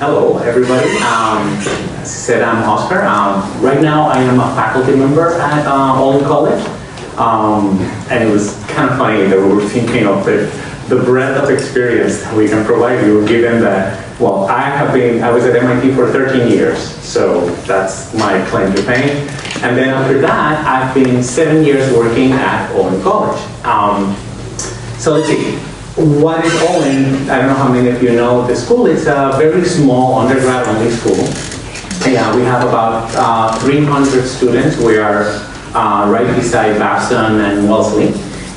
Hello, everybody. As I said, I'm Oscar. Right now, I am a faculty member at Olin College. And it was kind of funny that we were thinking of the breadth of experience that we can provide you, given that, well, I was at MIT for 13 years, so that's my claim to fame. And then after that, I've been 7 years working at Olin College. So let's see. What is Olin? I don't know how many of you know the school. It's a very small undergrad-only school. Yeah, we have about 300 students. We are right beside Babson and Wellesley,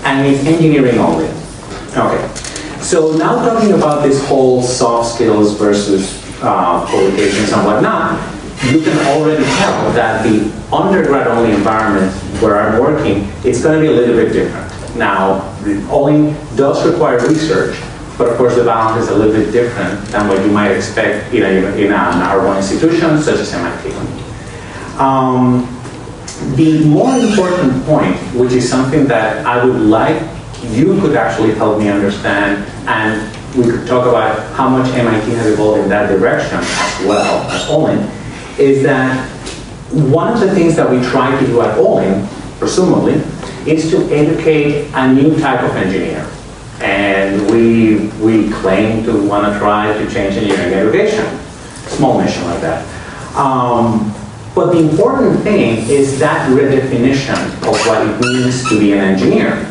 and it's engineering only. Okay, so now talking about this whole soft skills versus qualifications and whatnot, you can already tell that the undergrad-only environment where I'm working, it's going to be a little bit different. Now, Olin does require research, but of course the balance is a little bit different than what you might expect in an R1 institution such as MIT. The more important point, which is something that I would like you could actually help me understand, and we could talk about how much MIT has evolved in that direction as well as Olin, is that one of the things that we try to do at Olin, presumably, is to educate a new type of engineer. And we claim to want to try to change engineering education. Small mission like that. But the important thing is that redefinition of what it means to be an engineer.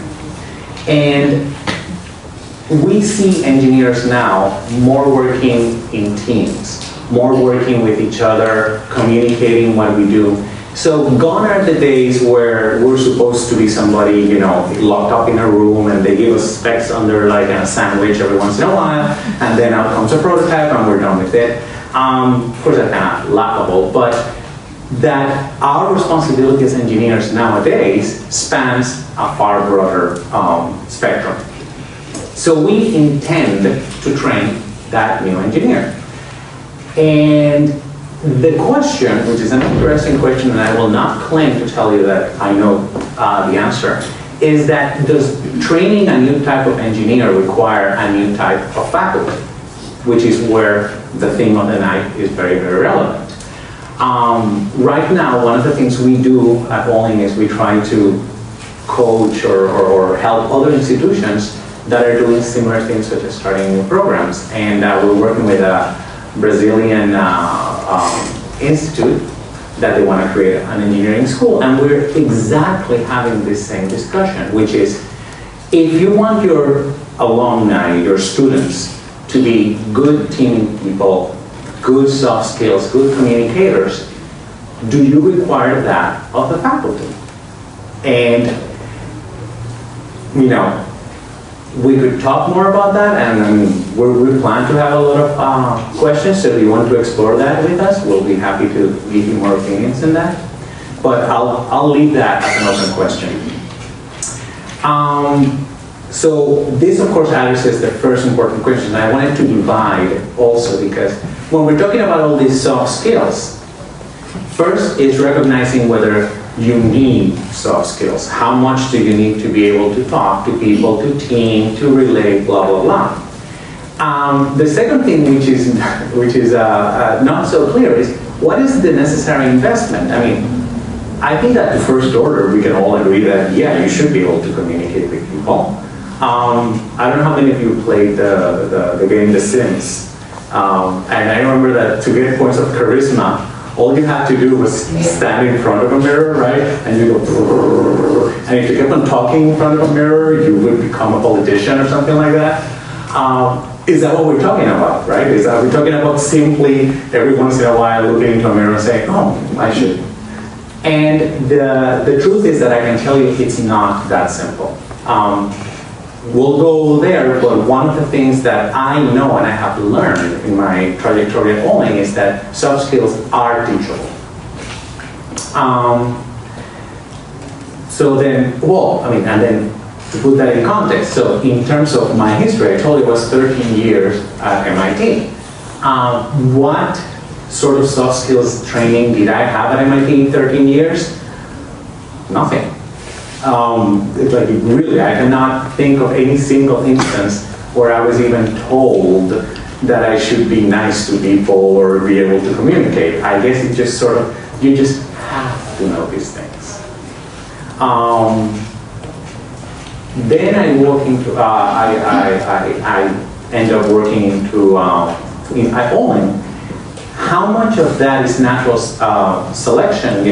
And we see engineers now more working in teams, more working with each other, communicating what we do. So gone are the days where we're supposed to be somebody, locked up in a room and they give us specs under like a sandwich every once in a while, and then out comes a prototype and we're done with it. Of course, that's kind of laughable, but that our responsibility as engineers nowadays spans a far broader spectrum. So we intend to train that new engineer. And the question, which is an interesting question, and I will not claim to tell you that I know the answer, is that does training a new type of engineer require a new type of faculty, which is where the theme of the night is very, very relevant. Right now, one of the things we do at Olin is we try to coach or help other institutions that are doing similar things, such as starting new programs. And we're working with a Brazilian institute that they want to create an engineering school. And we're exactly having this same discussion, which is, if you want your alumni, your students, to be good team people, good soft skills, good communicators, do you require that of the faculty? And, we could talk more about that, and we plan to have a lot of questions, so if you want to explore that with us, we'll be happy to give you more opinions on that. But I'll leave that as an open question. So this, of course, addresses the first important question. I wanted to divide also, because when we're talking about all these soft skills, first is recognizing whether you need soft skills. How much do you need to be able to talk to people, to team, to relate, blah, blah, blah. The second thing, which is not so clear, is what is the necessary investment? I mean, I think that the first order, we can all agree that, yeah, you should be able to communicate with people. I don't know how many of you played the game The Sims. And I remember that to get points of charisma, all you had to do was stand in front of a mirror, right? And you go, and if you kept on talking in front of a mirror, you would become a politician or something like that. Is that what we're talking about, right? Are we talking about simply every once in a while looking into a mirror and saying, oh, I should? And the truth is that I can tell you it's not that simple. We'll go there, but one of the things that I know and I have learned in my trajectory at Olin is that soft skills are teachable. So then, and then to put that in context, so in terms of my history, I told you it was 13 years at MIT. What sort of soft skills training did I have at MIT in 13 years? Nothing. It's like, really, I cannot think of any single instance where I was even told that I should be nice to people or be able to communicate. I guess it just sort of, you just have to know these things. Then I walk into, I end up working into, at Olin. How much of that is natural selection,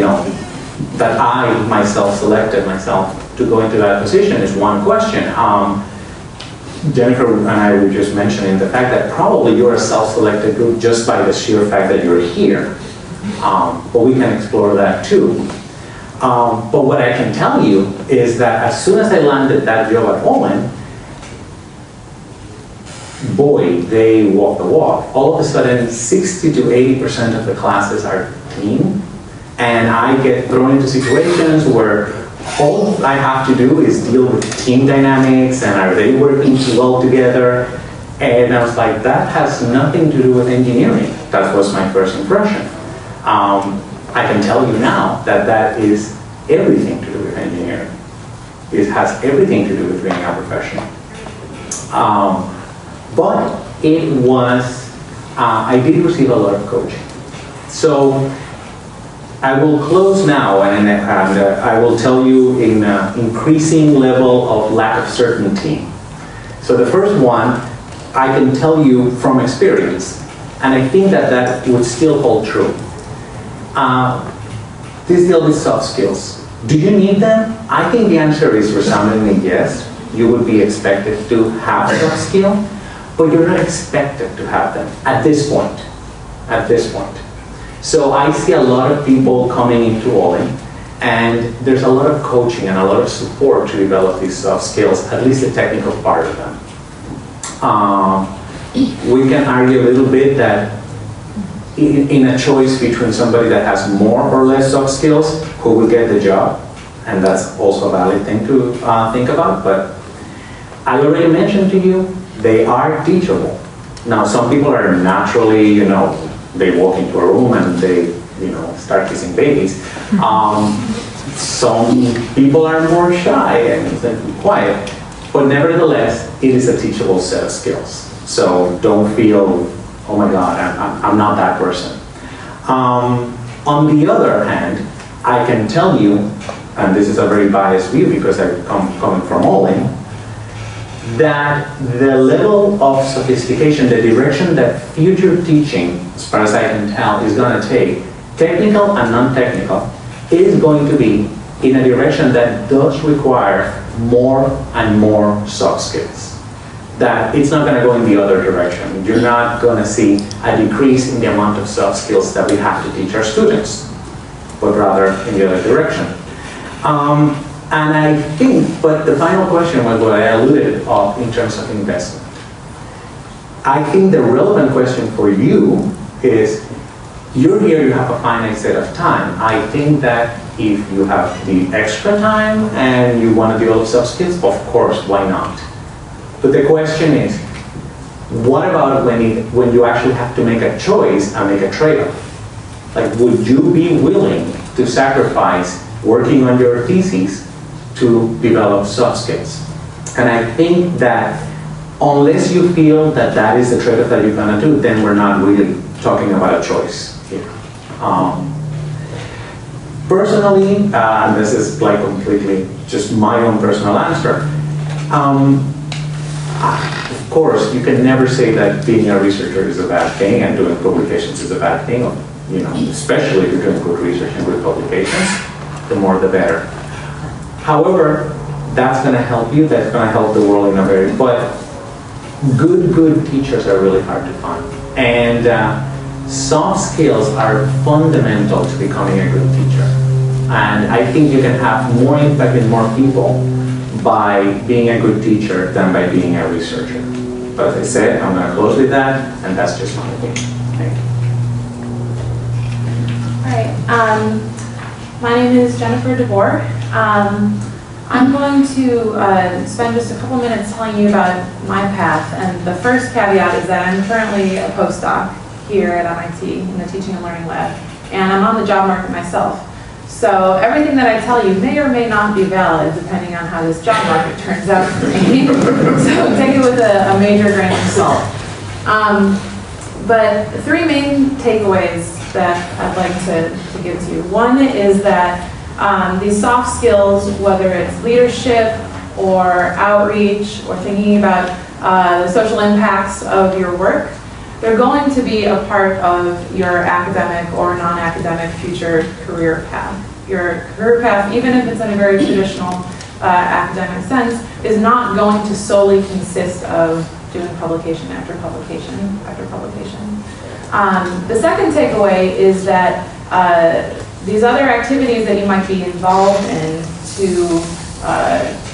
that I myself selected myself to go into that position is one question. Jennifer and I were just mentioning the fact that probably you're a self-selected group just by the sheer fact that you're here. But we can explore that too. But what I can tell you is that as soon as I landed that job at Olin, boy, they walk the walk. All of a sudden, 60 to 80% of the classes are team, and I get thrown into situations where all I have to do is deal with team dynamics and are they working well together. And I was like, that has nothing to do with engineering. That was my first impression. I can tell you now that that is everything to do with engineering. It has everything to do with being a professional. But it was, I did receive a lot of coaching. So I will close now and I will tell you in increasing level of lack of certainty. So the first one, I can tell you from experience, and I think that that would still hold true. This deal with soft skills. Do you need them? I think the answer is resoundingly yes. You would be expected to have a soft skill, but you're not expected to have them at this point. At this point. So I see a lot of people coming into Olin, and there's a lot of coaching and a lot of support to develop these soft skills, at least the technical part of them. We can argue a little bit that in a choice between somebody that has more or less soft skills, who will get the job, and that's also a valid thing to think about, but I already mentioned to you, they are teachable. Now, some people are naturally, they walk into a room and they, start kissing babies. Some people are more shy and quiet, but nevertheless, it is a teachable set of skills. So don't feel, oh my God, I'm not that person. On the other hand, I can tell you, and this is a very biased view because I'm coming from Olin, that the level of sophistication, the direction that future teaching, as far as I can tell, is going to take, technical and non-technical, is going to be in a direction that does require more and more soft skills. That it's not going to go in the other direction. You're not going to see a decrease in the amount of soft skills that we have to teach our students, but rather in the other direction. And I think, but the final question was what I alluded to in terms of investment. I think the relevant question for you is, you're here, you have a finite set of time. I think that if you have the extra time and you want to develop soft skills, of course, why not? But the question is, what about when you actually have to make a choice and make a trade-off? Like, would you be willing to sacrifice working on your thesis to develop soft skills? And I think that unless you feel that that is the trade-off that you're going to do, then we're not really talking about a choice here. Personally, and this is like completely just my own personal answer, of course, you can never say that being a researcher is a bad thing and doing publications is a bad thing, especially if you're doing good research and good publications, the more the better. However, that's going to help you, that's going to help the world in a very, but good teachers are really hard to find. And soft skills are fundamental to becoming a good teacher. And I think you can have more impact in more people by being a good teacher than by being a researcher. But as I said, I'm going to close with that, and that's just my opinion. Thank you. All right. My name is Jennifer DeVore. I'm going to spend just a couple minutes telling you about my path. And the first caveat is that I'm currently a postdoc here at MIT in the Teaching and Learning Lab. And I'm on the job market myself. So everything that I tell you may or may not be valid depending on how this job market turns out for me. So take it with a major grain of salt. But three main takeaways that I'd like to give to you. One is that these soft skills, whether it's leadership or outreach or thinking about the social impacts of your work, they're going to be a part of your academic or non-academic future career path. Your career path, even if it's in a very traditional academic sense, is not going to solely consist of doing publication after publication after publication. The second takeaway is that these other activities that you might be involved in to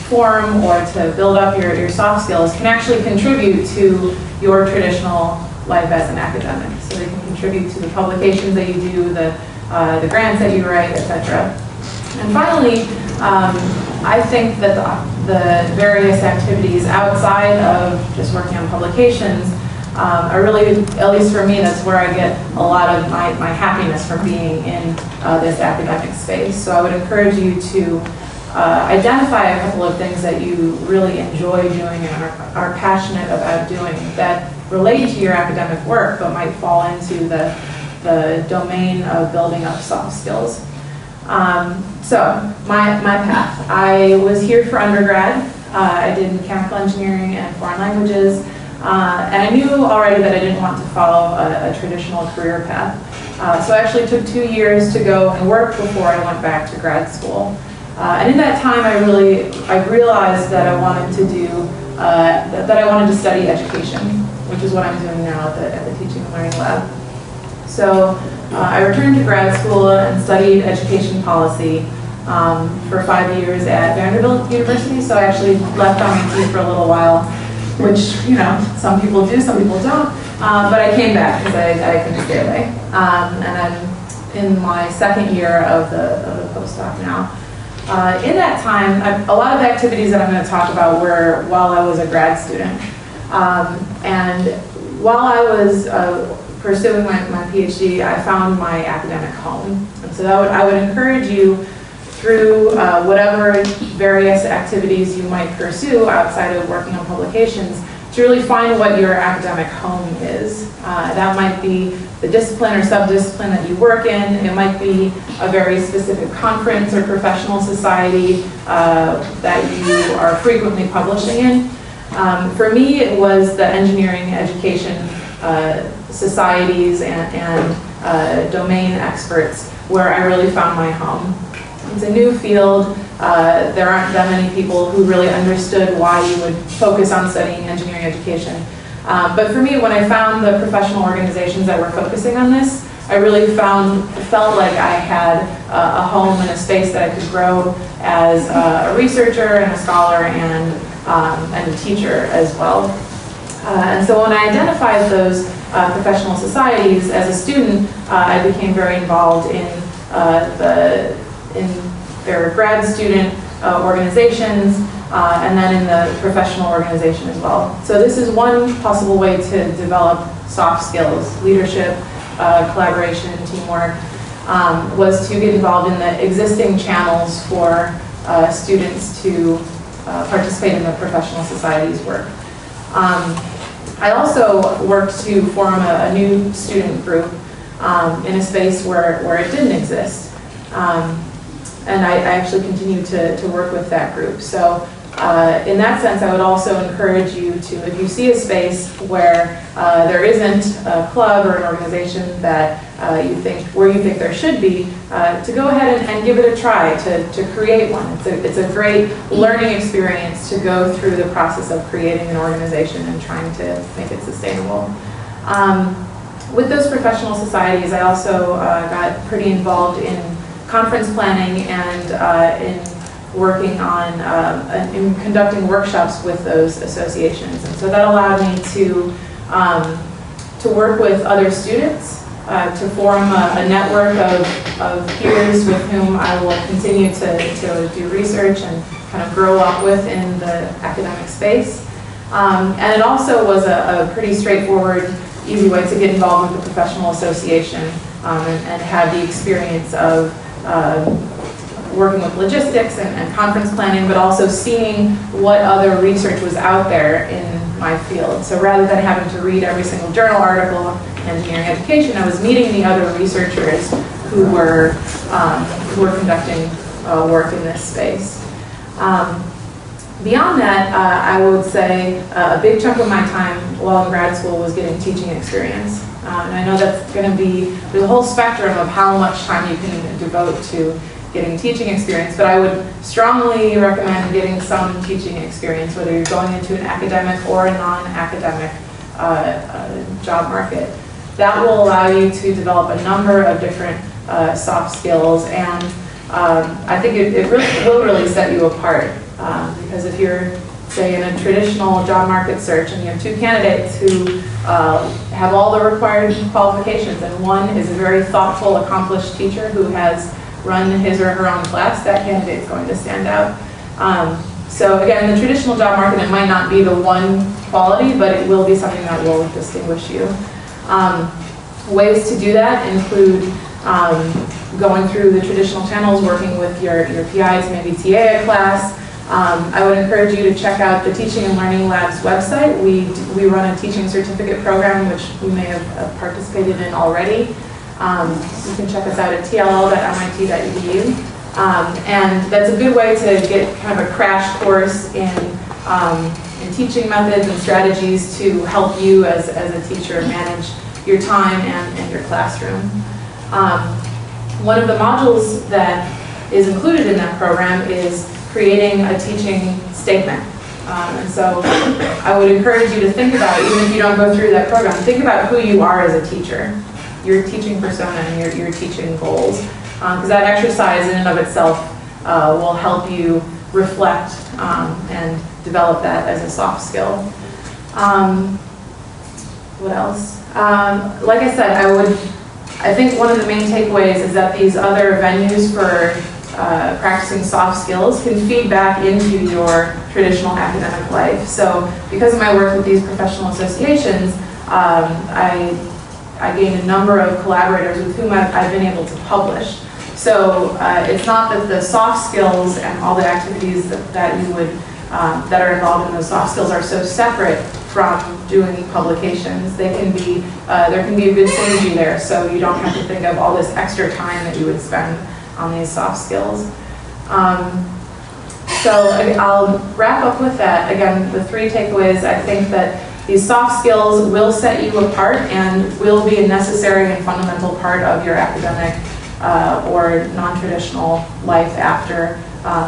form or to build up your soft skills can actually contribute to your traditional life as an academic. So they can contribute to the publications that you do, the grants that you write, etc. And finally, I think that the various activities outside of just working on publications are really, at least for me, that's where I get a lot of my happiness from being in this academic space. So I would encourage you to identify a couple of things that you really enjoy doing and are passionate about doing that relate to your academic work but might fall into the domain of building up soft skills. So my path. I was here for undergrad. I did mechanical engineering and foreign languages. And I knew already that I didn't want to follow a traditional career path. So I actually took 2 years to go and work before I went back to grad school. And in that time, I realized that I wanted to do, that I wanted to study education, which is what I'm doing now at the Teaching and Learning Lab. So I returned to grad school and studied education policy for 5 years at Vanderbilt University. So I actually left MIT for a little while, which, you know, some people do, some people don't. But I came back because I couldn't stay away. And I'm in my second year of the postdoc now. In that time, a lot of the activities that I'm going to talk about were while I was a grad student. And while I was pursuing my PhD, I found my academic home. And so I would encourage you through whatever various activities you might pursue outside of working on publications to really find what your academic home is. That might be the discipline or subdiscipline that you work in. It might be a very specific conference or professional society that you are frequently publishing in. For me, it was the engineering education societies and domain experts where I really found my home. It's a new field. There aren't that many people who really understood why you would focus on studying engineering education. But for me, when I found the professional organizations that were focusing on this, I really felt like I had a home and a space that I could grow as a researcher and a scholar and a teacher as well. And so when I identified those professional societies as a student, I became very involved in their grad student organizations, and then in the professional organization as well. So this is one possible way to develop soft skills, leadership, collaboration, teamwork, was to get involved in the existing channels for students to participate in the professional societies work. I also worked to form a new student group in a space where it didn't exist. And I actually continue to work with that group. So in that sense, I would also encourage you to, if you see a space where there isn't a club or an organization that you think there should be, to go ahead and give it a try, to create one. It's a great learning experience to go through the process of creating an organization and trying to make it sustainable. With those professional societies, I also got pretty involved in conference planning and in working on in conducting workshops with those associations. And so that allowed me to work with other students, to form a network of peers with whom I will continue to do research and kind of grow up with in the academic space. And it also was a pretty straightforward, easy way to get involved with the professional association and have the experience of working with logistics and conference planning, but also seeing what other research was out there in my field. So rather than having to read every single journal article in engineering education, I was meeting the other researchers who were conducting work in this space. Beyond that, I would say a big chunk of my time while in grad school was getting teaching experience. And I know that's going to be, there's a whole spectrum of how much time you can devote to getting teaching experience, but I would strongly recommend getting some teaching experience, whether you're going into an academic or a non-academic job market. That will allow you to develop a number of different soft skills, and I think it will really set you apart. Because if you're, say, in a traditional job market search and you have two candidates who have all the required qualifications, and one is a very thoughtful, accomplished teacher who has run his or her own class, that candidate is going to stand out. So again, in the traditional job market, it might not be the one quality, but it will be something that will distinguish you. Ways to do that include going through the traditional channels, working with your PI to maybe TA a class. I would encourage you to check out the Teaching and Learning Lab's website. We run a teaching certificate program, which you may have participated in already. You can check us out at tll.mit.edu. And that's a good way to get kind of a crash course in teaching methods and strategies to help you as a teacher manage your time and your classroom. One of the modules that is included in that program is creating a teaching statement. And so I would encourage you to think about, even if you don't go through that program, think about who you are as a teacher, your teaching persona and your teaching goals. Because that exercise in and of itself will help you reflect and develop that as a soft skill. What else? Like I said, I think one of the main takeaways is that these other venues for practicing soft skills can feed back into your traditional academic life. So because of my work with these professional associations, I gained a number of collaborators with whom I've been able to publish. So it's not that the soft skills and all the activities that you would that are involved in those soft skills are so separate from doing publications. They can be there can be a good synergy there, so you don't have to think of all this extra time that you would spend on these soft skills. So I'll wrap up with that. Again, the three takeaways. I think that these soft skills will set you apart and will be a necessary and fundamental part of your academic or non-traditional life after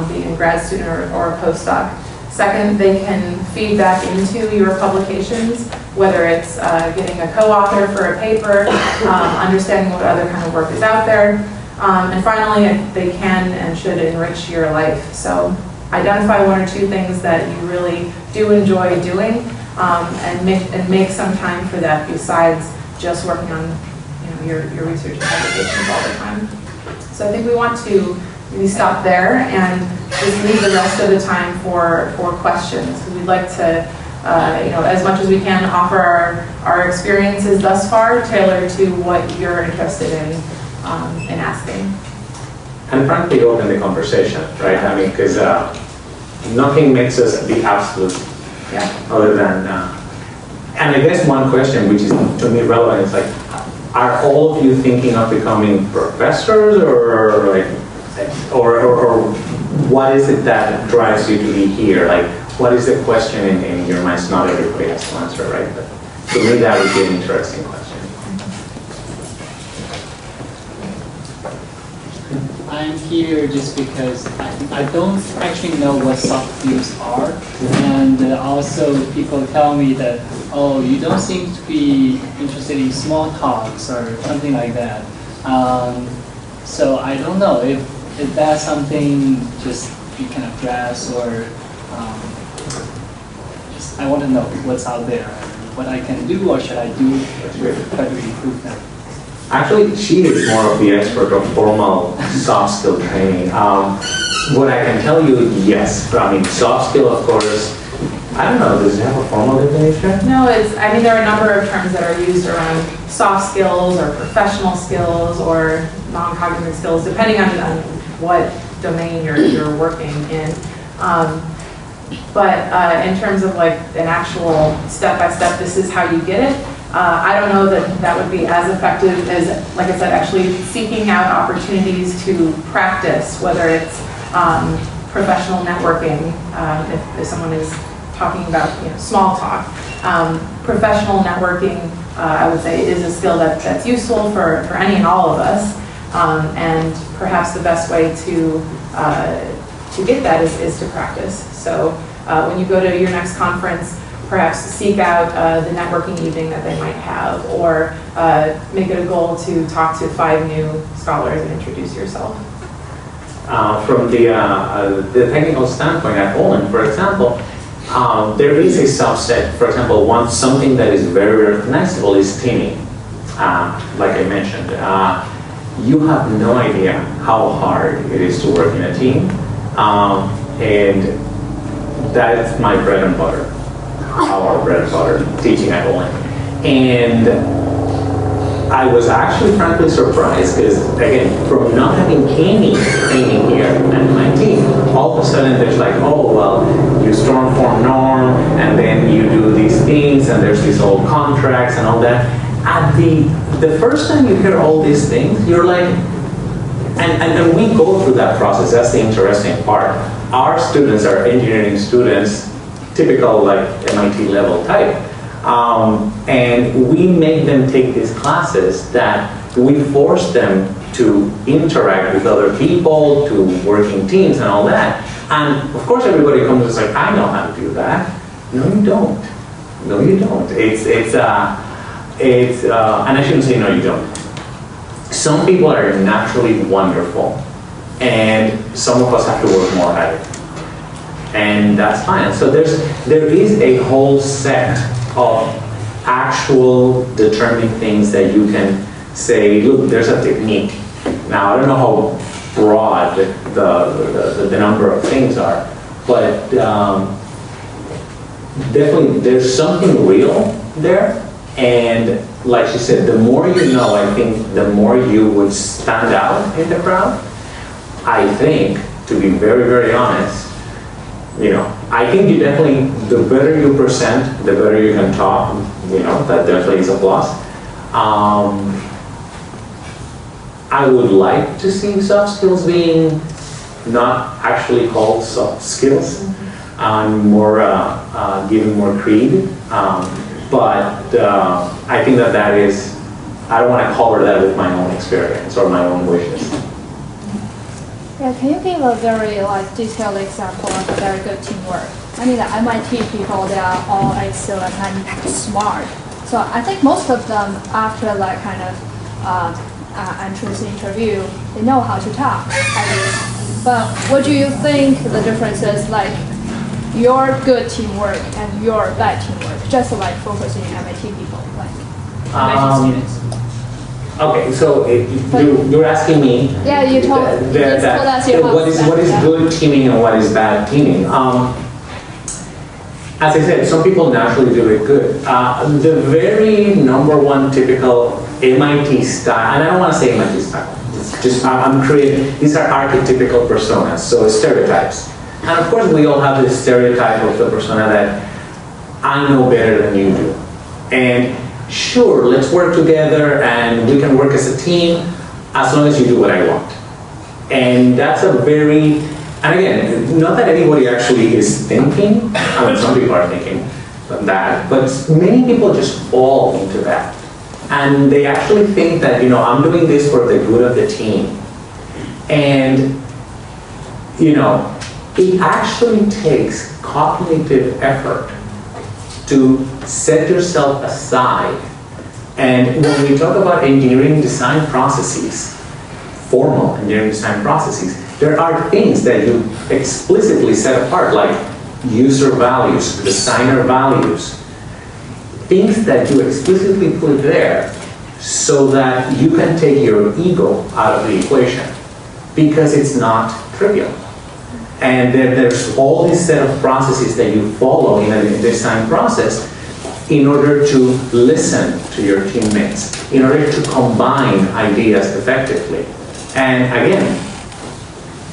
being a grad student or a postdoc. Second, they can feed back into your publications, whether it's getting a co-author for a paper, understanding what other kind of work is out there. And finally, they can and should enrich your life. So identify one or two things that you really do enjoy doing, and make some time for that besides just working on your research and publications all the time. So I think we want to maybe stop there and just leave the rest of the time for questions. We'd like to, as much as we can, offer our experiences thus far, tailored to what you're interested in asking. And frankly, open the conversation, right? I mean, because nothing makes us the absolute, other than, and I guess one question which is to me relevant is like, are all of you thinking of becoming professors, or what is it that drives you to be here? Like, what is the question in your minds? Not everybody has to answer, right? But to me, that would be an interesting question. I'm here just because I don't actually know what soft skills are, and also people tell me that, oh, you don't seem to be interested in small talks or something like that. So I don't know if that's something just you can address, or just I want to know what's out there, what I can do, or should I do to try to improve that. Actually, she is more of the expert of formal soft skill training. What I can tell you, yes. I mean, soft skill, of course, I don't know, does it have a formal definition? No, I mean, there are a number of terms that are used around soft skills or professional skills or non-cognitive skills, depending on what domain you're working in. But in terms of like an actual step-by-step, this is how you get it, I don't know that that would be as effective as, like I said, actually seeking out opportunities to practice, whether it's professional networking, if someone is talking about small talk. Professional networking, I would say, is a skill that's useful for any and all of us, and perhaps the best way to get that is to practice. So when you go to your next conference, perhaps seek out the networking evening that they might have, or make it a goal to talk to 5 new scholars and introduce yourself. From the technical standpoint at Olin, for example, there is a subset. For example, something that is very recognizable is teaming. Like I mentioned, you have no idea how hard it is to work in a team, and that's my bread and butter. Our bread and butter, teaching at Olin. And I was actually frankly surprised because, again, from not having any training here at MIT, all of a sudden there's like, oh, well, you storm form norm, and then you do these things, and there's these old contracts and all that. At the first time you hear all these things, you're like, and we go through that process. That's the interesting part. Our students are engineering students, typical like MIT level type. And we make them take these classes that we force them to interact with other people, to work in teams and all that. And of course everybody comes and says, I know how to do that. No, you don't. No, you don't. And I shouldn't say no, you don't. Some people are naturally wonderful, and some of us have to work more at it. And that's fine. So there is a whole set of actual determined things that you can say, look, there's a technique. Now, I don't know how broad the number of things are, but definitely there's something real there. And like she said, the more you know, I think the more you would stand out in the crowd. I think, to be very, very honest, I think you definitely, the better you present, the better you can talk, that definitely is a plus. I would like to see soft skills being not actually called soft skills, more given more creed. But I think that is, I don't want to cover that with my own experience or my own wishes. Yeah, can you give a very detailed example of very good teamwork? I mean, the MIT people, they are all excellent and smart. So I think most of them, after that kind of entrance interview, they know how to talk. But what do you think the difference is, your good teamwork and your bad teamwork, just focusing on MIT people, MIT students? Okay, so you're asking me. Yeah, you told us your what is good teaming and what is bad teaming. As I said, some people naturally do it good. The very number one typical MIT style, and I don't want to say MIT style. It's just I'm creating. These are archetypical personas, so stereotypes. And of course, we all have this stereotype of the persona that I know better than you do. And sure, let's work together and we can work as a team as long as you do what I want. And that's a very, and again, not that anybody actually is thinking, I mean, some people are thinking that, but many people just fall into that. And they actually think that, I'm doing this for the good of the team. And, it actually takes cognitive effort to set yourself aside. And when we talk about engineering design processes, formal engineering design processes, there are things that you explicitly set apart, like user values, designer values, things that you explicitly put there so that you can take your ego out of the equation, because it's not trivial. And then there's all this set of processes that you follow in a design process in order to listen to your teammates, in order to combine ideas effectively. And again,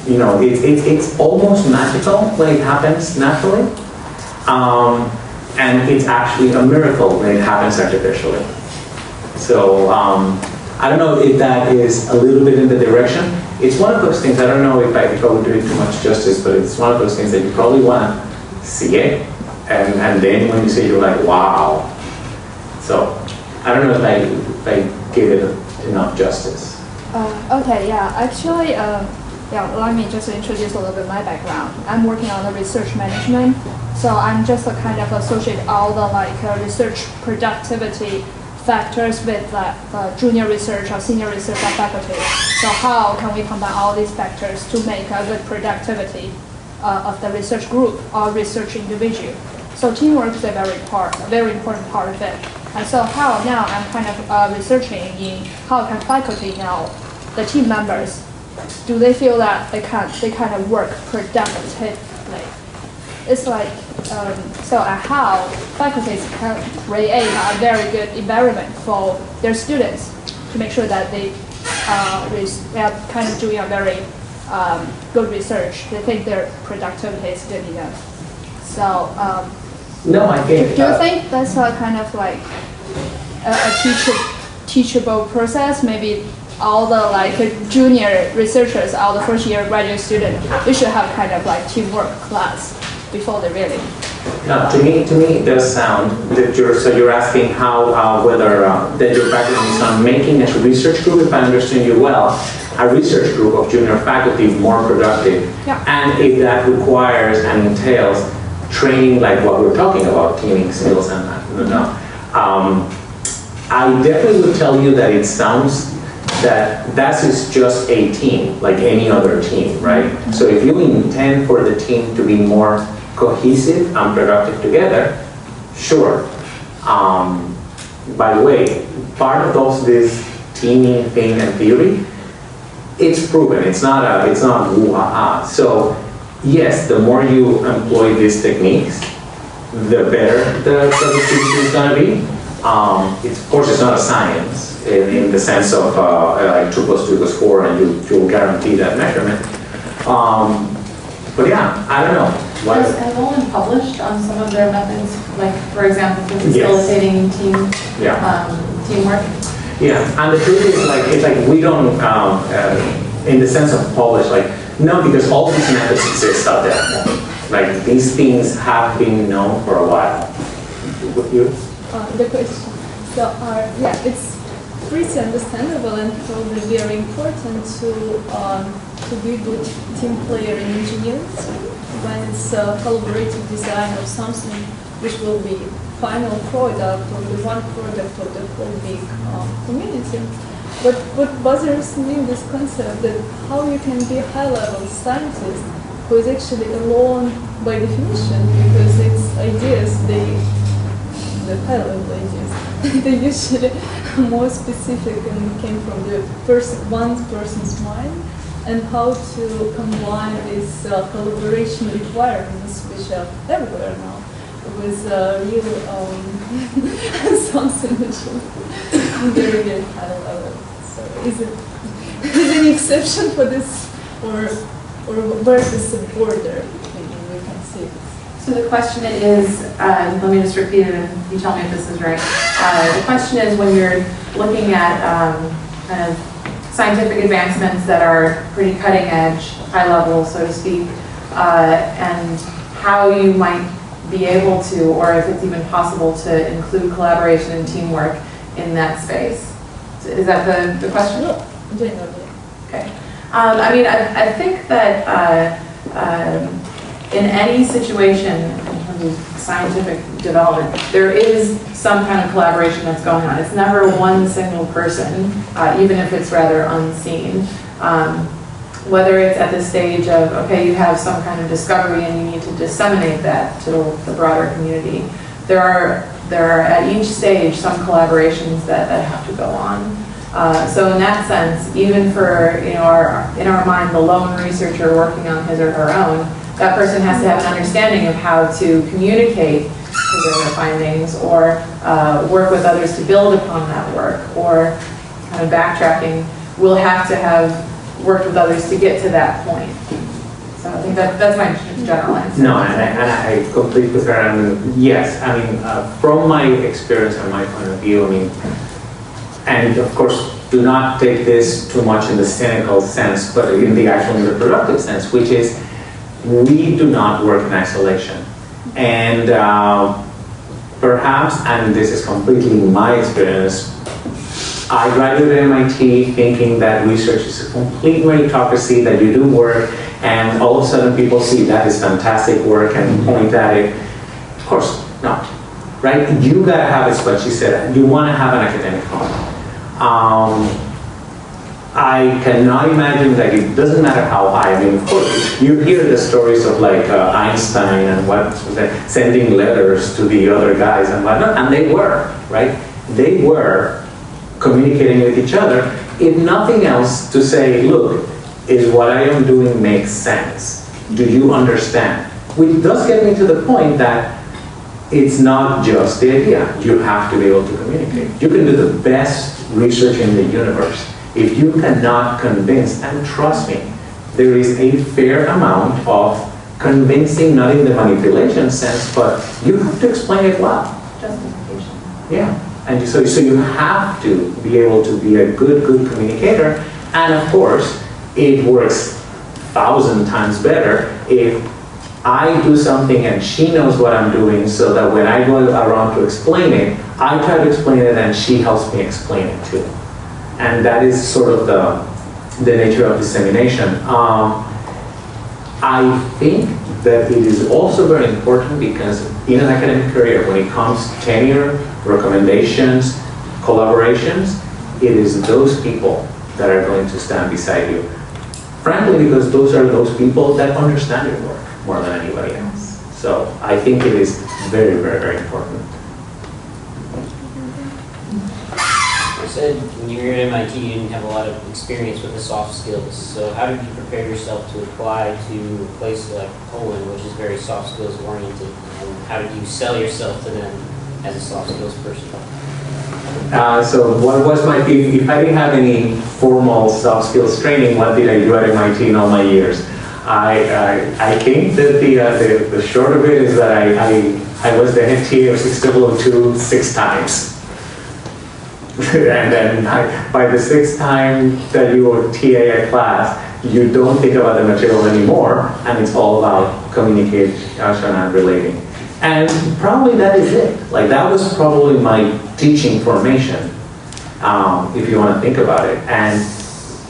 it's almost magical when it happens naturally, and it's actually a miracle when it happens artificially. So I don't know if that is a little bit in the direction. It's one of those things, I don't know if I would do it too much justice, but it's one of those things that you probably want to see it, and then when you see it, you're like, wow. So I don't know if I gave it enough justice. Okay, yeah, actually, let me just introduce a little bit my background. I'm working on the research management, so I'm just a kind of associate all the research productivity factors with junior research or senior research or faculty. So how can we combine all these factors to make a good productivity of the research group or research individual? So teamwork is a very important part of it. And so how now I'm kind of researching in how can faculty now, the team members, do they feel that they kind of work productively? It's like, so how faculties can create a very good environment for their students to make sure that they are kind of doing a very good research. They think their productivity is good enough. So, no, I think. Do you think that's a kind of like a teachable process? Maybe all the junior researchers, all the first year graduate students, we should have kind of like teamwork class before they really. No, to me it does sound that you're asking how whether that you're practicing on making a research group, if I understand you well, a research group of junior faculty more productive, yeah. And if that requires and entails training like what we're talking about, teaming skills and that. I definitely would tell you that it sounds that is just a team, like any other team, right? Mm-hmm. So if you intend for the team to be more cohesive and productive together, sure. By the way, part of this teaming thing and theory, it's proven. It's not woo-ha-ha. So yes, the more you employ these techniques, the better the productivity is going to be. Of course, it's not a science in the sense of like 2 + 2 = 4, and you'll guarantee that measurement. But yeah, I don't know. Has Olin published on some of their methods, like for example, for facilitating teamwork? Yeah, and the truth is, it's like we don't, in the sense of publish, no, because all these methods exist out there. Like these things have been known for a while. With you? The question. So, it's pretty understandable and probably very important to be a good team player in engineering when it's a collaborative design of something which will be final product or the one product of the whole big community. But what bothers me in this concept that how you can be a high-level scientist who is actually alone by definition, because its ideas, the high-level ideas, they usually are more specific and came from the one person's mind, and how to combine these collaboration requirements, which are everywhere now, with real something which is very, very high level. So is it any exception for this, or where is the border? Maybe we can see this. So the question is, let me just repeat it and you tell me if this is right. The question is, when you're looking at kind of scientific advancements that are pretty cutting edge, high level, so to speak, and how you might be able to, or if it's even possible to include collaboration and teamwork in that space. Is that the question? Okay. I mean, I think that in any situation in terms of scientific development, there is some kind of collaboration that's going on. It's never one single person, even if it's rather unseen. Whether it's at the stage of, okay, you have some kind of discovery and you need to disseminate that to the broader community. There are at each stage some collaborations that have to go on. So in that sense, even for in our mind, the lone researcher working on his or her own, that person has to have an understanding of how to communicate his or her findings, or work with others to build upon that work, or kind of backtracking. We'll have to have worked with others to get to that point. So I think that's my general answer. No, and I completely with her. I mean, yes, I mean, from my experience and my point of view, I mean, and of course, do not take this too much in the cynical sense, but in the actual productive sense, which is we do not work in isolation. And perhaps, and this is completely my experience, I graduated MIT thinking that research is a complete meritocracy, that you do work, and all of a sudden people see that is fantastic work and point at it. Of course not, right? You gotta have, it's what she said, you wanna have an academic home. I cannot imagine that it doesn't matter how high. I mean, of course, you hear the stories of like Einstein and what was that, sending letters to the other guys and whatnot, and they were, right? They were communicating with each other, if nothing else, to say, look, is what I am doing makes sense? Do you understand? Which does get me to the point that it's not just the idea. You have to be able to communicate. You can do the best research in the universe. If you cannot convince, and trust me, there is a fair amount of convincing, not in the manipulation sense, but you have to explain it well. Justification. Yeah. And so you have to be able to be a good communicator. And of course, it works 1,000 times better if I do something and she knows what I'm doing, so that when I go around to explain it, I try to explain it and she helps me explain it too. And that is sort of the nature of dissemination. I think that it is also very important because in an academic career, when it comes to tenure, recommendations, collaborations, it is those people that are going to stand beside you. Frankly, because those are those people that understand your work more than anybody else. So I think it is very important. You said when you were at MIT you didn't have a lot of experience with the soft skills. So how did you prepare yourself to apply to a place like Poland, which is very soft skills oriented? And how did you sell yourself to them as a soft skills person? So what was my, if I didn't have any formal soft skills training, what did I do at MIT in all my years? I think that the short of it is that I was the head TA of 6002 6 times. And then by the 6th time that you were TA a class, you don't think about the material anymore, and it's all about communication and relating. And probably that is it. Like that was probably my teaching formation, if you want to think about it. And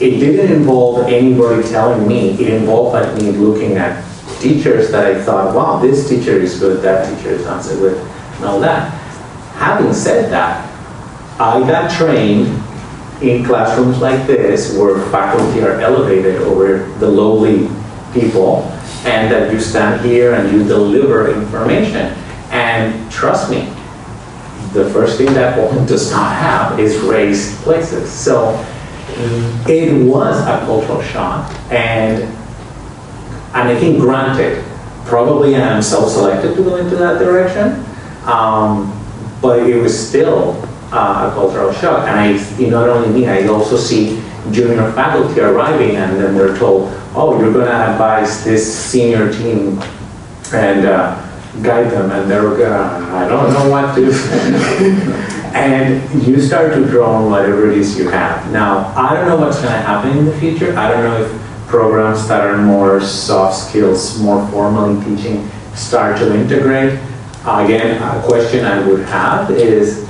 it didn't involve anybody telling me. It involved me looking at teachers that I thought, wow, this teacher is good, that teacher is not so good, and all that. Having said that, I got trained in classrooms like this where faculty are elevated over the lowly people, and that you stand here and you deliver information. And trust me, the first thing that Poland does not have is raised places. So it was a cultural shock, and I think, granted, probably I'm self-selected to go into that direction, but it was still a cultural shock. And not only me, I also see junior faculty arriving and then they're told, oh, you're going to advise this senior team and guide them, and they're I don't know what to do. And you start to draw on whatever it is you have. Now, I don't know what's going to happen in the future. I don't know if programs that are more soft skills, more formally teaching, start to integrate. Again, a question I would have is,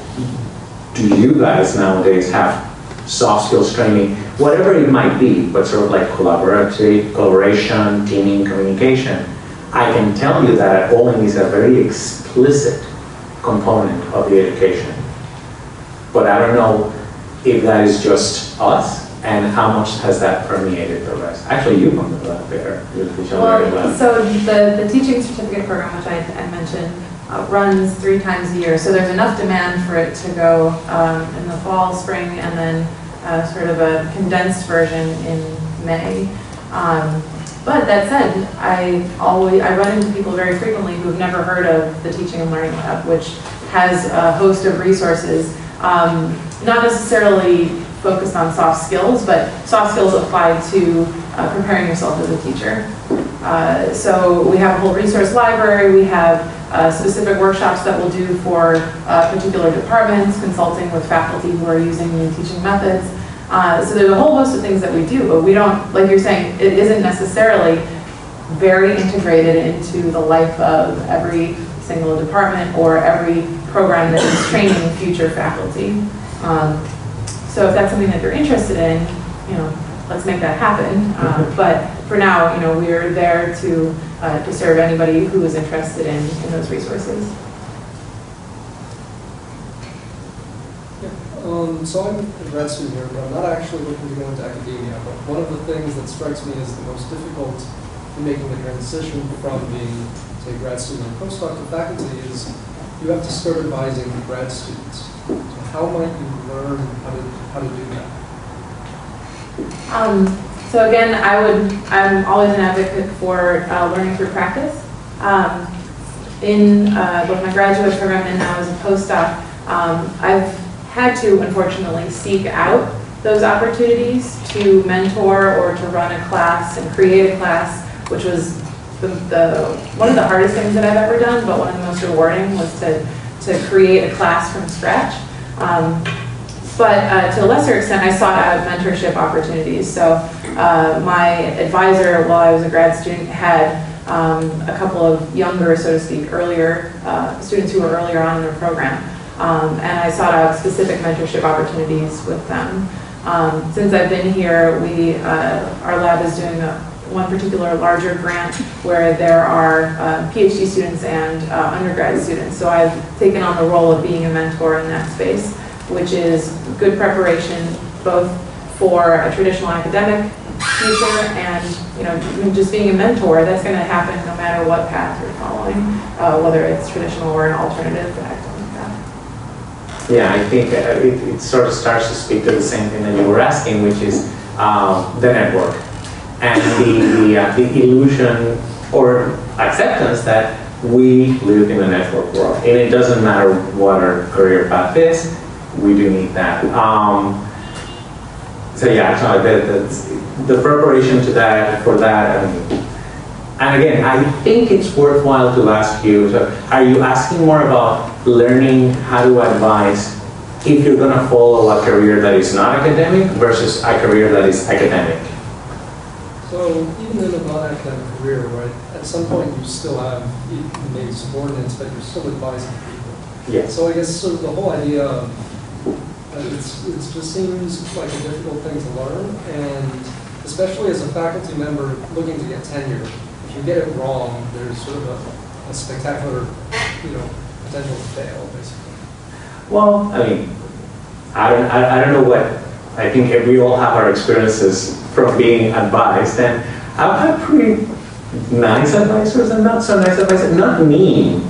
do you guys nowadays have soft skills training, whatever it might be, but sort of like collaboration, teaming, communication? I can tell you that at Poland is a very explicit component of the education. But I don't know if that is just us, and how much has that permeated the rest. Actually, you come to that better. Well, so the teaching certificate program, which I mentioned, runs 3 times a year. So there's enough demand for it to go in the fall, spring, and then sort of a condensed version in May. But that said, I run into people very frequently who have never heard of the Teaching and Learning Lab, which has a host of resources, not necessarily focused on soft skills, but soft skills applied to preparing yourself as a teacher. So we have a whole resource library, we have specific workshops that we'll do for particular departments, consulting with faculty who are using new teaching methods. So there's a whole host of things that we do, but we don't, like you're saying, it isn't necessarily very integrated into the life of every single department or every program that is training future faculty. So if that's something that you're interested in, let's make that happen. But for now, we're there to serve anybody who is interested in those resources. So I'm a grad student here, but I'm not actually looking to go into academia. But one of the things that strikes me as the most difficult in making the transition from being, say, grad student or postdoc to faculty is you have to start advising grad students. So how might you learn how to do that? So again, I'm always an advocate for learning through practice. In both my graduate program and now as a postdoc, I've had to, unfortunately, seek out those opportunities to mentor or to run a class and create a class, which was one of the hardest things that I've ever done, but one of the most rewarding was to create a class from scratch. But to a lesser extent, I sought out mentorship opportunities. So my advisor, while I was a grad student, had a couple of younger, so to speak, earlier students who were earlier on in their program. And I sought out specific mentorship opportunities with them. Since I've been here, our lab is doing one particular larger grant where there are PhD students and undergrad students. So I've taken on the role of being a mentor in that space, which is good preparation both for a traditional academic future and just being a mentor. That's going to happen no matter what path you're following, whether it's traditional or an alternative academic path. Yeah, I think it sort of starts to speak to the same thing that you were asking, which is the network and the illusion or acceptance that we live in a network world, and it doesn't matter what our career path is. We do need that. So yeah, the preparation to that, for that, and again, I think it's worthwhile to ask you, so are you asking more about learning how to advise if you're going to follow a career that is not academic versus a career that is academic? So even in a non-academic career, right, at some point you still have maybe subordinates, but you're still advising people. Yeah. So I guess sort of the whole idea of it just seems like a difficult thing to learn, and especially as a faculty member looking to get tenure, if you get it wrong, there's sort of a spectacular, potential to fail, basically. Well, I mean, I don't know what. I think we all have our experiences from being advised, and I've had pretty nice advisors and not so nice advisors. Not mean,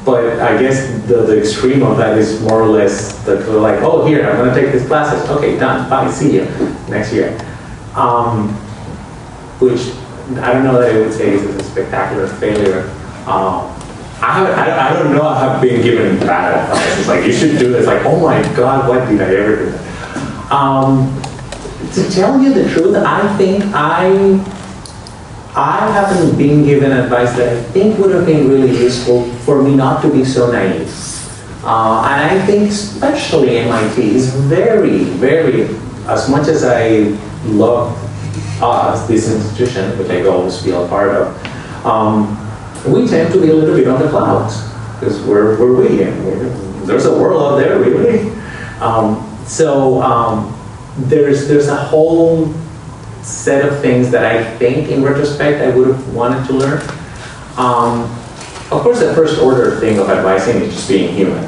but I guess the extreme of that is more or less like, oh, here, I'm going to take these classes. Okay, done. Bye. See you next year. Which I don't know that I would say is a spectacular failure. I don't know. I have been given bad advice. It's like, you should do this. Like, oh my God, what did I ever do? To tell you the truth, I think I haven't been given advice that I think would have been really useful for me not to be so naive. And I think especially MIT is very, very, as much as I love us, this institution, which I always feel a part of, we tend to be a little bit on the clouds because we're there's a world out there, really. There's a whole set of things that I think, in retrospect, I would have wanted to learn. Of course, the first order thing of advising is just being human.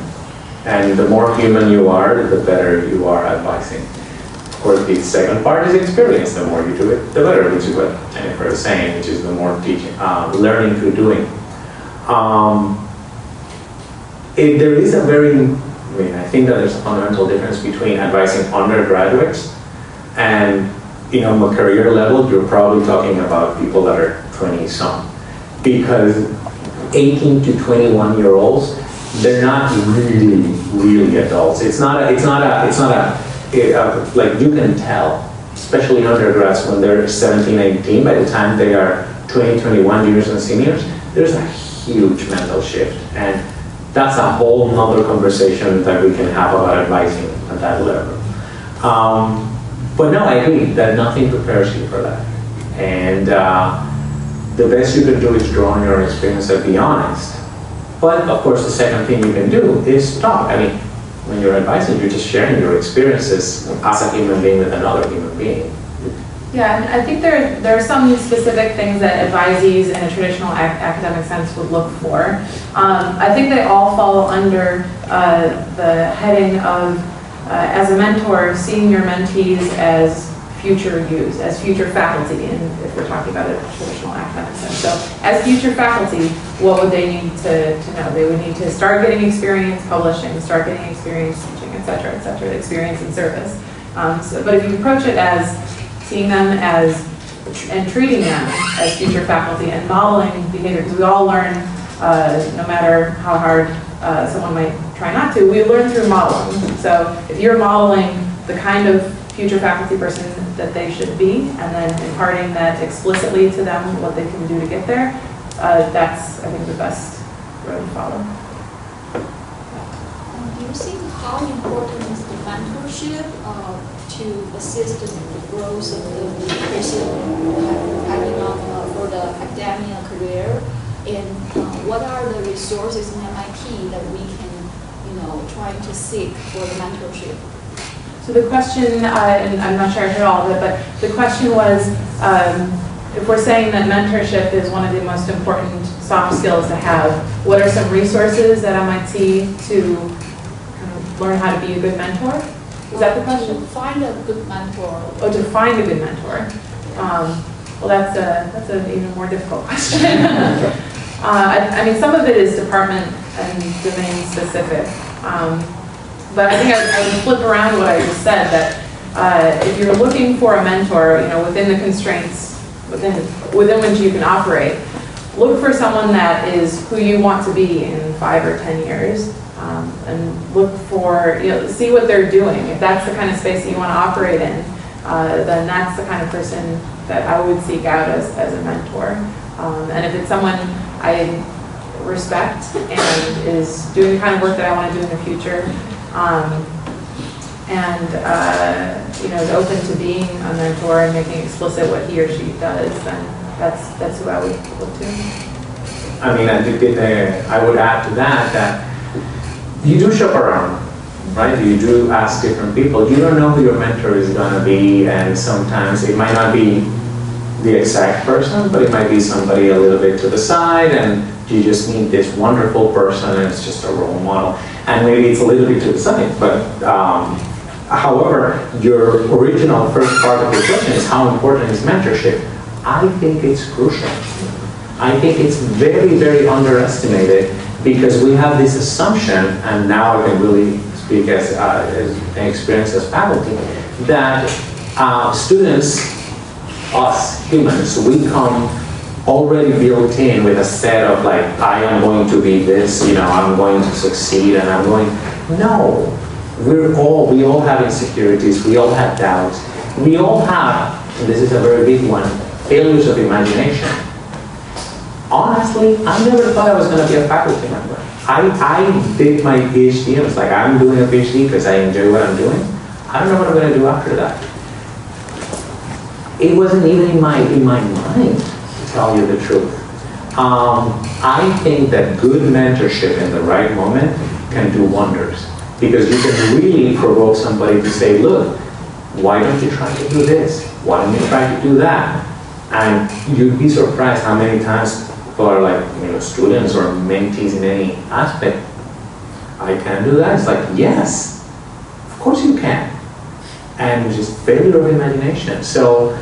And the more human you are, the better you are advising. Of course, the second part is experience. The more you do it, the better, which is what Jennifer is saying, which is the more teaching, learning through doing. There is a very, I think that there's a fundamental difference between advising undergraduates and, a career level, you're probably talking about people that are 20-some. Because 18 to 21-year-olds, they're not really adults. It's not a like you can tell, especially undergrads when they're 17, 18, by the time they are 20, 21, juniors and seniors, there's a huge mental shift. And that's a whole nother conversation that we can have about advising at that level. But no, I agree that nothing prepares you for that. And the best you can do is draw on your experience and be honest. But of course, the second thing you can do is talk. I mean, when you're advising, you're just sharing your experiences as a human being with another human being. Yeah, and I think there are some specific things that advisees in a traditional academic sense would look for. I think they all fall under the heading of, as a mentor, seeing your mentees as future yous, as future faculty, and if we're talking about a traditional academic sense. So as future faculty, what would they need to know? They would need to start getting experience publishing, start getting experience teaching, et cetera, experience in service. But if you approach it as seeing them as, and treating them as future faculty and modeling behavior, because we all learn, no matter how hard someone might try not to, we learn through modeling. So if you're modeling the kind of future faculty person that they should be, and then imparting that explicitly to them, what they can do to get there, that's, I think, the best road to follow. Do you think how important is the mentorship to assist in the growth of the person having on for the academia career? And what are the resources in MIT that we can, try to seek for the mentorship? So the question, and I'm not sure I heard all of it, but the question was, if we're saying that mentorship is one of the most important soft skills to have, what are some resources at MIT to kind of learn how to be a good mentor? Is that the question? To find a good mentor. Oh, to find a good mentor. Well, that's an even more difficult question. I mean, some of it is department and domain specific. But I think I would flip around what I just said, that if you're looking for a mentor, within the constraints, within which you can operate, look for someone that is who you want to be in 5 or 10 years, and look for, see what they're doing. If that's the kind of space that you want to operate in, then that's the kind of person that I would seek out as a mentor. And if it's someone I respect and is doing the kind of work that I want to do in the future, is open to being a mentor and making explicit what he or she does, then that's who I would look to. I mean, I would add to that you do shop around, right? You do ask different people. You don't know who your mentor is going to be, and sometimes it might not be the exact person, but it might be somebody a little bit to the side, and you just meet this wonderful person, and it's just a role model. And maybe it's a little bit to the side, but however, your original first part of the question is how important is mentorship? I think it's crucial. I think it's very, very underestimated, because we have this assumption, and now I can really speak as an experience as faculty, that students, us humans, we come already built in with a set of like, I am going to be this, I'm going to succeed, and I'm going, no. We all have insecurities, we all have doubts, we all have, and this is a very big one, failures of imagination. Honestly, I never thought I was going to be a faculty member. I did my PhD, and I was like, I'm doing a PhD because I enjoy what I'm doing. I don't know what I'm going to do after that. It wasn't even in my mind, to tell you the truth. I think that good mentorship in the right moment can do wonders, because you can really provoke somebody to say, look, why don't you try to do this? Why don't you try to do that? And you'd be surprised how many times people are like, students or mentees in any aspect, I can do that. It's like, yes, of course you can. And just failure of imagination. So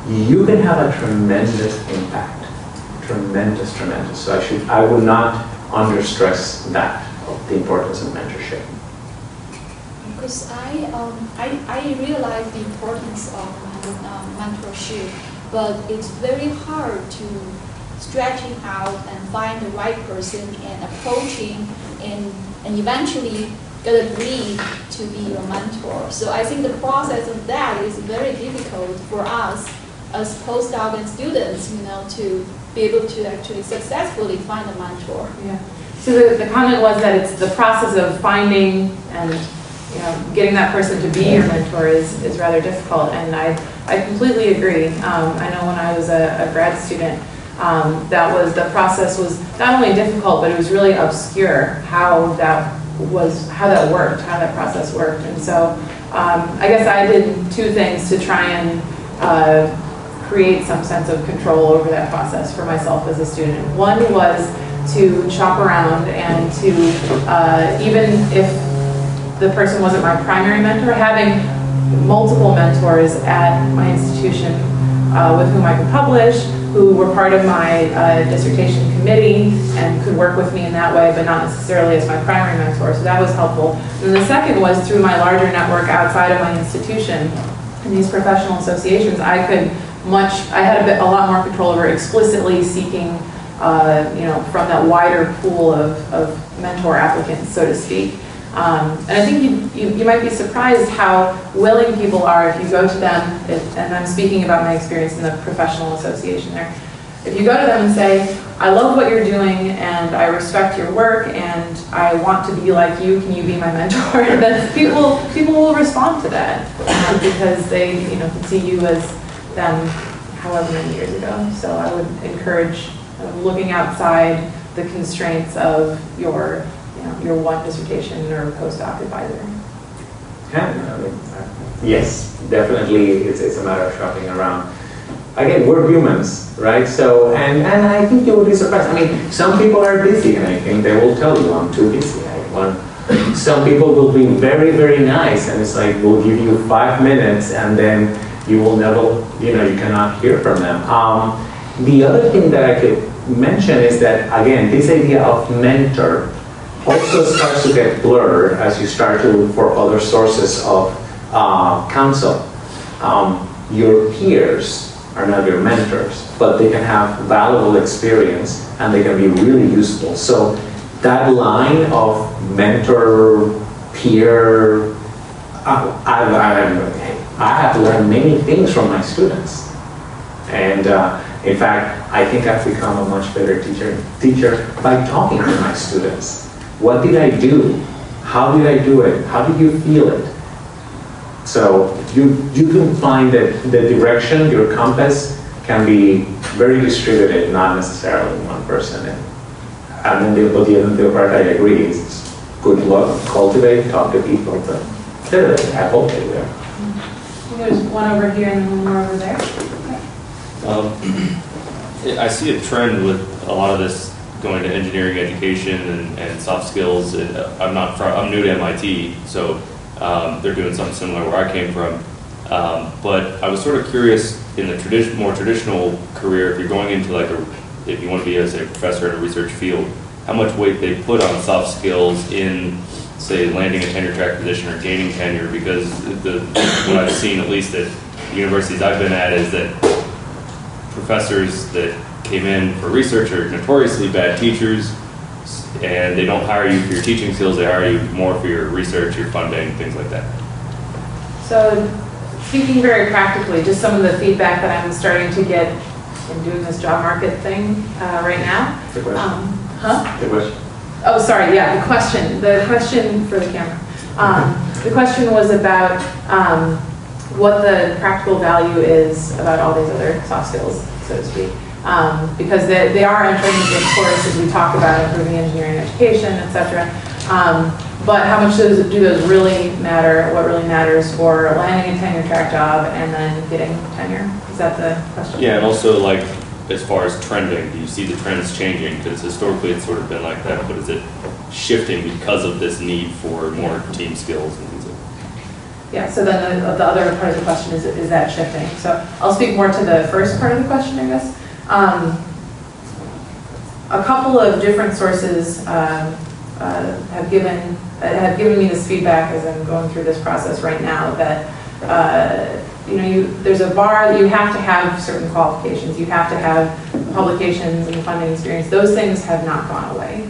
you can have a tremendous impact. Tremendous. So I would not understress that, the importance of mentorship. Because I realize the importance of mentorship, but it's very hard to stretching out and find the right person and approaching and eventually get agreed to be your mentor. So I think the process of that is very difficult for us as postdoc and students, to be able to actually successfully find a mentor. Yeah. So the comment was that it's the process of finding and getting that person to be your mentor is rather difficult, and I completely agree. I know when I was a grad student, the process was not only difficult, but it was really obscure how that process worked. And so I guess I did two things to try and create some sense of control over that process for myself as a student. One was to shop around and to, even if the person wasn't my primary mentor, having multiple mentors at my institution with whom I could publish, who were part of my dissertation committee and could work with me in that way, but not necessarily as my primary mentor. So that was helpful. And the second was through my larger network outside of my institution. In these professional associations, I had a lot more control over explicitly seeking, from that wider pool of mentor applicants, so to speak. And I think you might be surprised how willing people are if you go to them, and I'm speaking about my experience in the professional association there. If you go to them and say, I love what you're doing and I respect your work and I want to be like you, can you be my mentor? Then people will respond to that because they can see you as them however many years ago. So I would encourage looking outside the constraints of your one dissertation or postdoc advisor. Yes, definitely it's a matter of shopping around. Again, we're humans, right? So, and I think you will be surprised. I mean, some people are busy and I think they will tell you, I'm too busy. Some people will be very, very nice and it's like, we'll give you 5 minutes and then you will never, you cannot hear from them. The other thing that I could mention is that, again, this idea of mentor also starts to get blurred as you start to look for other sources of counsel. Your peers are not your mentors, but they can have valuable experience and they can be really useful. So that line of mentor, peer, I have learned many things from my students. And in fact, I think I've become a much better teacher by talking to my students. What did I do? How did I do it? How did you feel it? So you can find that the direction, your compass, can be very distributed, not necessarily one person. And then the other part I agree is good luck, cultivate, talk to people, but I hope they will. There's one over here and then one more over there. I see a trend with a lot of this going to engineering education and soft skills. And I'm new to MIT, so they're doing something similar where I came from. But I was sort of curious in the more traditional career, if you're going into if you want to be as a professor in a research field, how much weight they put on soft skills in, say, landing a tenure track position or gaining tenure, because what I've seen, at least at the universities I've been at, is that professors that came in for research are notoriously bad teachers, and they don't hire you for your teaching skills, they hire you more for your research, your funding, things like that. So speaking very practically, just some of the feedback that I'm starting to get in doing this job market thing right now. The question. The question. Oh, sorry, yeah, the question for the camera. The question was about what the practical value is about all these other soft skills, so to speak. Because they are entering into course as we talk about improving engineering education, etc. But how much do those really matter? What really matters for landing a tenure track job and then getting tenure? Is that the question? Yeah, and also as far as trending, do you see the trends changing? Because historically it's sort of been like that, but is it shifting because of this need for more team skills and things like that? Yeah, so then the other part of the question is that shifting? So I'll speak more to the first part of the question, I guess. A couple of different sources have given me this feedback as I'm going through this process right now, that there's a bar. You have to have certain qualifications. You have to have publications and funding experience. Those things have not gone away.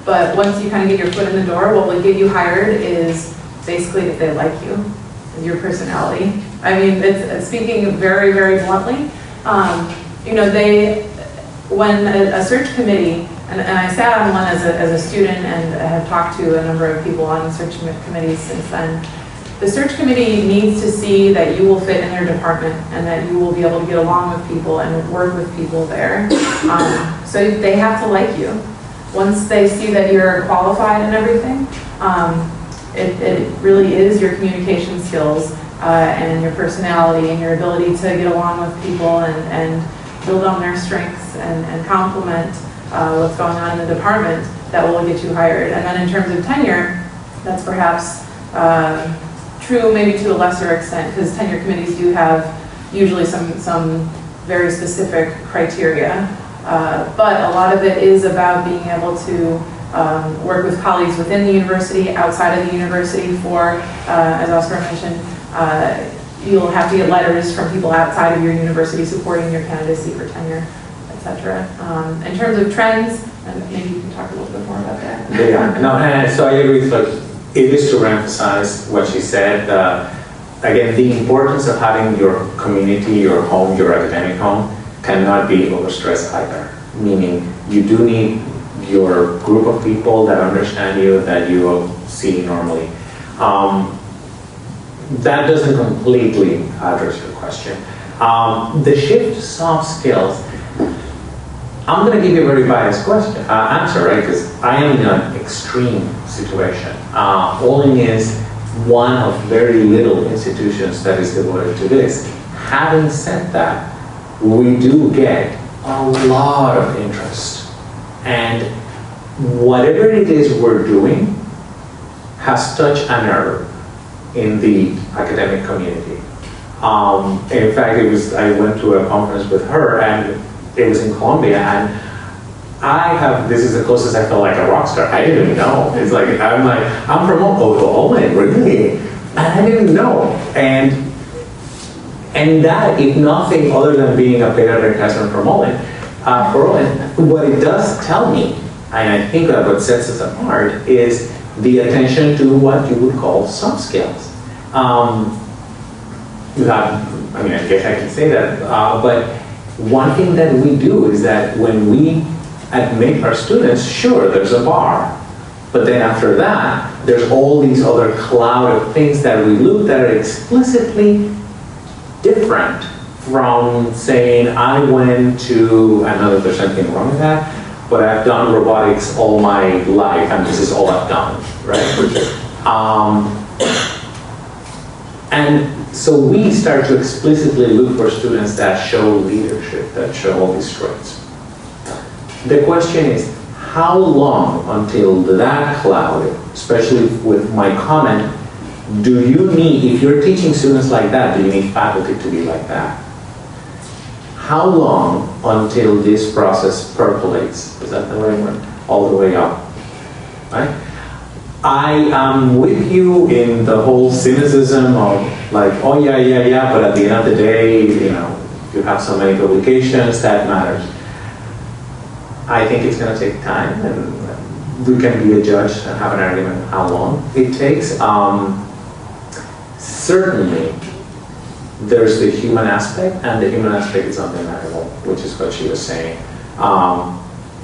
But once you kind of get your foot in the door, what will get you hired is basically if they like you, your personality. I mean, it's speaking very, very bluntly. You know, when a search committee, and I sat on one as a student and have talked to a number of people on search committees since then. The search committee needs to see that you will fit in their department and that you will be able to get along with people and work with people there. So they have to like you. Once they see that you're qualified and everything, it really is your communication skills and your personality and your ability to get along with people and build on their strengths and complement what's going on in the department that will get you hired. And then in terms of tenure, that's perhaps true maybe to a lesser extent, because tenure committees do have usually some very specific criteria. But a lot of it is about being able to work with colleagues within the university, outside of the university for, as Oscar mentioned, you'll have to get letters from people outside of your university supporting your candidacy for tenure, etc. In terms of trends, and maybe you can talk a little bit more about that. Yeah, no, and so I agree with like, it is to reemphasize what she said. Again, the importance of having your community, your home, your academic home cannot be overstressed either. Meaning you do need your group of people that understand you, that you will see normally. That doesn't completely address your question. The shift to soft skills, I'm going to give you a very biased answer, right? Because I am in an extreme situation. Olin is one of very little institutions that is devoted to this. Having said that, we do get a lot of interest. And whatever it is we're doing has touched a nerve in the academic community. In fact, I went to a conference with her, and it was in Colombia, and this is the closest I felt like a rock star. I didn't know. It's like, I'm from Olin, really? And I didn't know. And that, if nothing other than being a paid advertisement from Olin, what it does tell me, and I think that what sets us apart, is the attention to what you would call soft skills. I guess I can say that, but one thing that we do is that when we admit our students, sure, there's a bar, but then after that, there's all these other cloud of things that we look at are explicitly different from saying, I went to, I know that there's something wrong with that, but I've done robotics all my life, and this is all I've done, right? And so we start to explicitly look for students that show leadership, that show all these traits. The question is, how long until that cloud, especially with my comment, do you need, if you're teaching students like that, do you need faculty to be like that? How long until this process percolates, is that the right word, all the way up, right? I am with you in the whole cynicism of like, oh yeah, but at the end of the day, you know, you have so many publications, that matters. I think it's going to take time, and we can be a judge and have an argument how long it takes. Certainly, there's the human aspect, and the human aspect is undeniable, which is what she was saying.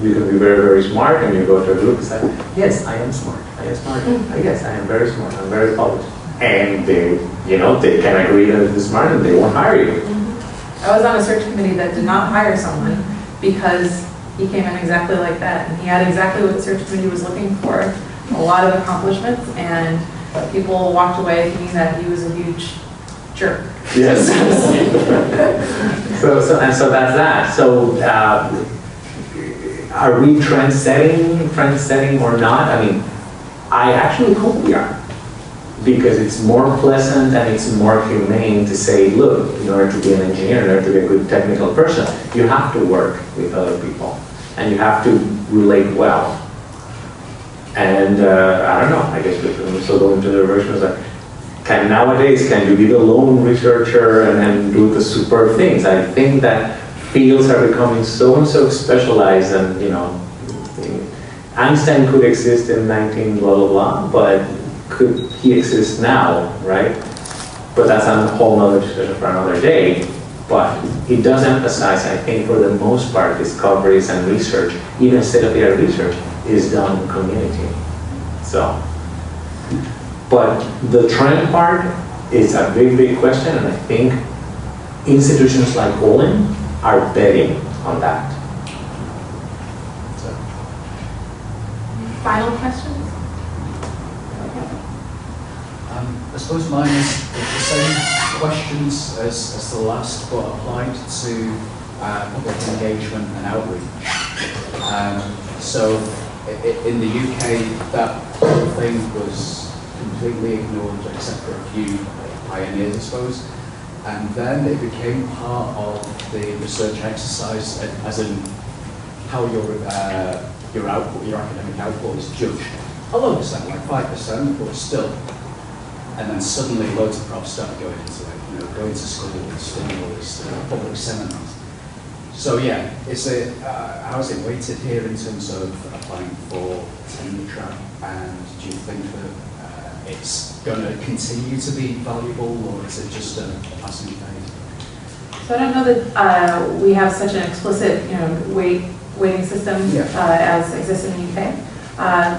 You can be very, very smart, and you go to a group and say, yes, I am smart. I am smart. Yes, I am very smart. I'm very polished. And they can agree that they're smart, and they won't hire you. I was on a search committee that did not hire someone because he came in exactly like that, and he had exactly what the search committee was looking for, a lot of accomplishments, and people walked away thinking that he was a huge jerk. Yes. so that's that. So are we trend setting or not? I mean, I actually hope we are, because it's more pleasant and it's more humane to say, look, in order to be an engineer, in order to be a good technical person, you have to work with other people, and you have to relate well. And I don't know, I guess we can also go into the versions that nowadays, can you be the lone researcher and then do the super things? I think that fields are becoming so and so specialized, and Einstein could exist in 19 blah blah blah, but could he exist now, right? But that's a whole other discussion for another day. But it does emphasize, I think, for the most part, discoveries and research, even state-of-the-art research, is done in community. So, but the trend part is a big, big question, and I think institutions like Olin are betting on that. So. Final questions? I suppose mine is the same questions as the last, but applied to public engagement and outreach. So in the UK, that whole thing was completely ignored except for a few pioneers, I suppose. And then it became part of the research exercise, as in how your output, your academic output is judged. A low percent, like 5%, but still. And then suddenly loads of profs started going into it, going to schools, studying all these public seminars. So yeah, how is it weighted here in terms of applying for tenure track? And do you think that it's going to continue to be valuable, or is it just a passing phase? So I don't know that we have such an explicit, weighting system as exists in the UK,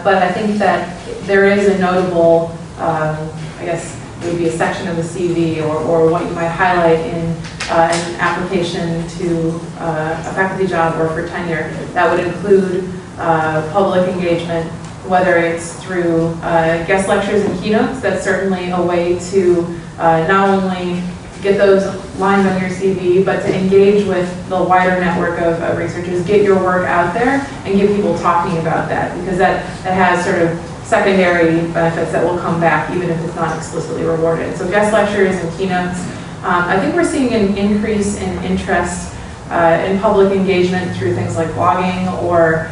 but I think that there is a notable, I guess maybe a section of the CV or what you might highlight in an application to a faculty job or for tenure that would include public engagement, whether it's through guest lectures and keynotes. That's certainly a way to not only get those lines on your CV, but to engage with the wider network of researchers, get your work out there and get people talking about that, because that has sort of secondary benefits that will come back even if it's not explicitly rewarded. So guest lectures and keynotes. I think we're seeing an increase in interest in public engagement through things like blogging or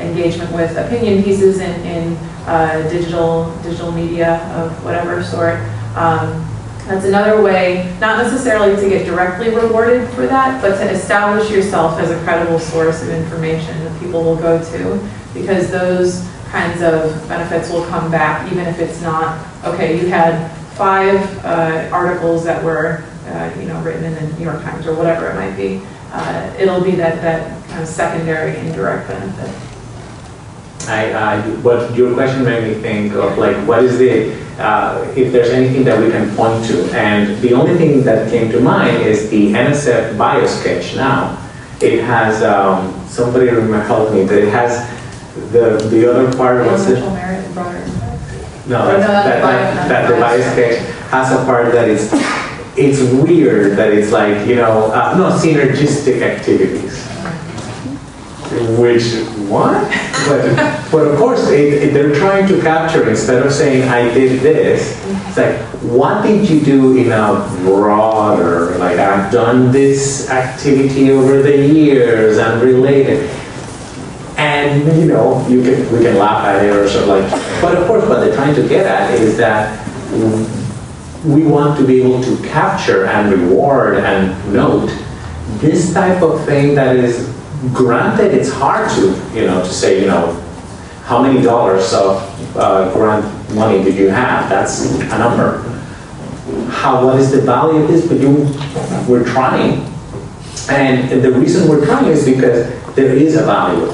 engagement with opinion pieces in digital media of whatever sort. That's another way, not necessarily to get directly rewarded for that, but to establish yourself as a credible source of information that people will go to, because those kinds of benefits will come back even if it's not, okay, you had 5 articles that were written in the New York Times or whatever it might be. It'll be that kind of secondary indirect benefit. What your question made me think of, like, what is if there's anything that we can point to, and the only thing that came to mind is the NSF bio sketch. Now it has somebody help me, that it has the other part. What's it? Merit and broader impact. No, that the bio sketch has a part that it's weird, that it's like, synergistic activities. Which, what? But of course, they're trying to capture, instead of saying, I did this, it's like, what did you do in a broader, like, I've done this activity over the years and related. And, we can laugh at it or sort of like, but of course, what they're trying to get at is that we want to be able to capture and reward and note this type of thing that is, granted, it's hard to say, how many dollars of grant money did you have? That's a number. What is the value of this? But we're trying. And the reason we're trying is because there is a value.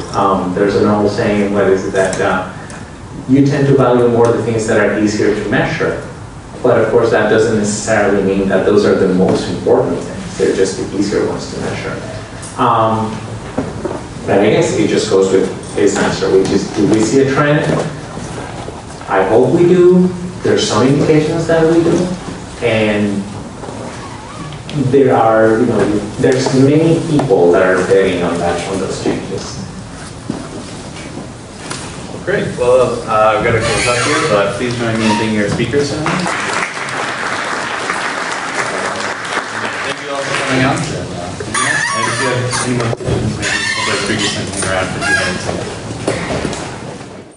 There's an old saying, what is it, that you tend to value more the things that are easier to measure. But of course, that doesn't necessarily mean that those are the most important things. They're just the easier ones to measure. And I guess it just goes with his answer, which is, do we see a trend? I hope we do. There's some indications that we do. And there are, there's many people that are betting on those changes. Great. Well, we've got to close up here, but please join me in thanking our speakers tonight. Thank you all for coming out. And if you have any more questions, maybe we'll speakers hang around for a few minutes.